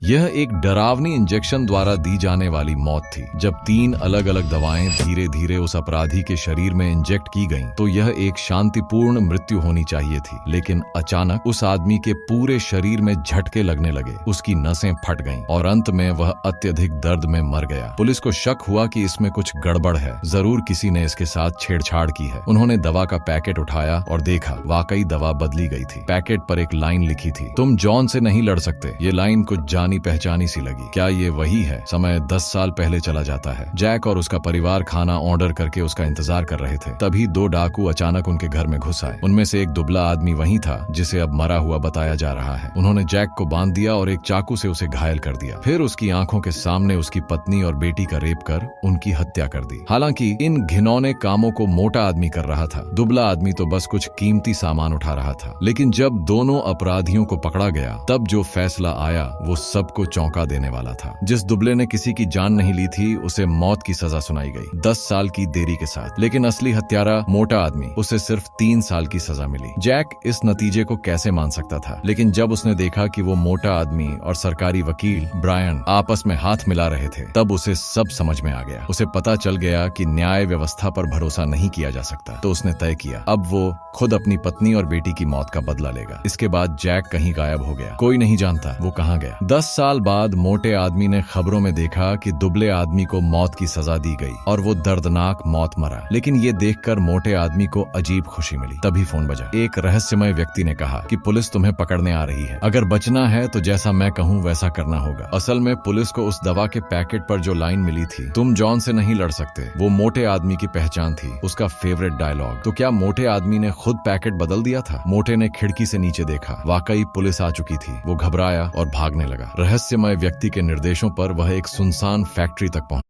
यह एक डरावनी इंजेक्शन द्वारा दी जाने वाली मौत थी। जब 3 अलग अलग दवाएं धीरे धीरे उस अपराधी के शरीर में इंजेक्ट की गईं, तो यह एक शांतिपूर्ण मृत्यु होनी चाहिए थी। लेकिन अचानक उस आदमी के पूरे शरीर में झटके लगने लगे, उसकी नसें फट गईं और अंत में वह अत्यधिक दर्द में मर गया। पुलिस को शक हुआ कि इसमें कुछ गड़बड़ है, जरूर किसी ने इसके साथ छेड़छाड़ की है। उन्होंने दवा का पैकेट उठाया और देखा, वाकई दवा बदली गई थी। पैकेट पर एक लाइन लिखी थी, तुम जॉन से नहीं लड़ सकते। ये लाइन कुछ जानी पहचानी सी लगी। क्या ये वही है? समय 10 साल पहले चला जाता है। जैक और उसका परिवार खाना ऑर्डर करके उसका इंतजार कर रहे थे। तभी 2 डाकू अचानक उनके घर में घुस आए। उनमें से एक दुबला आदमी वही था जिसे अब मरा हुआ बताया जा रहा है। उन्होंने जैक को बांध दिया और एक चाकू से उसे घायल कर दिया। फिर उसकी आंखों के सामने उसकी पत्नी और बेटी का रेप कर उनकी हत्या कर दी। हालांकि इन घिनौने कामों को मोटा आदमी कर रहा था, दुबला आदमी तो बस कुछ कीमती सामान उठा रहा था। लेकिन जब दोनों अपराधियों को पकड़ा गया, तब जो फैसला आया वो सबको चौंका देने वाला था। जिस दुबले ने किसी की जान नहीं ली थी, उसे मौत की सजा सुनाई गई, 10 साल की देरी के साथ। लेकिन असली हत्यारा मोटा आदमी, उसे सिर्फ 3 साल की सजा मिली। जैक इस नतीजे को कैसे मान सकता था? लेकिन जब उसने देखा कि वो मोटा आदमी और सरकारी वकील ब्रायन आपस में हाथ मिला रहे थे, तब उसे सब समझ में आ गया। उसे पता चल गया कि न्याय व्यवस्था पर भरोसा नहीं किया जा सकता। तो उसने तय किया, अब वो खुद अपनी पत्नी और बेटी की मौत का बदला लेगा। इसके बाद जैक कहीं गायब हो गया। कोई नहीं जानता वो कहाँ गया। 10 साल बाद मोटे आदमी ने खबरों में देखा कि दुबले आदमी को मौत की सजा दी गई और वो दर्दनाक मौत मरा। लेकिन ये देखकर मोटे आदमी को अजीब खुशी मिली। तभी फोन बजा। एक रहस्यमय व्यक्ति ने कहा कि पुलिस तुम्हें पकड़ने आ रही है। अगर बचना है तो जैसा मैं कहूँ वैसा करना होगा। असल में पुलिस को उस दवा के पैकेट पर जो लाइन मिली थी, तुम जॉन से नहीं लड़ सकते, वो मोटे आदमी की पहचान थी, उसका फेवरेट डायलॉग। तो क्या मोटे आदमी ने खुद पैकेट बदल दिया था? मोटे ने खिड़की से नीचे देखा, वाकई पुलिस आ चुकी थी। वो घबराया और भागने लगा। रहस्यमय व्यक्ति के निर्देशों पर वह एक सुनसान फैक्ट्री तक पहुंचा।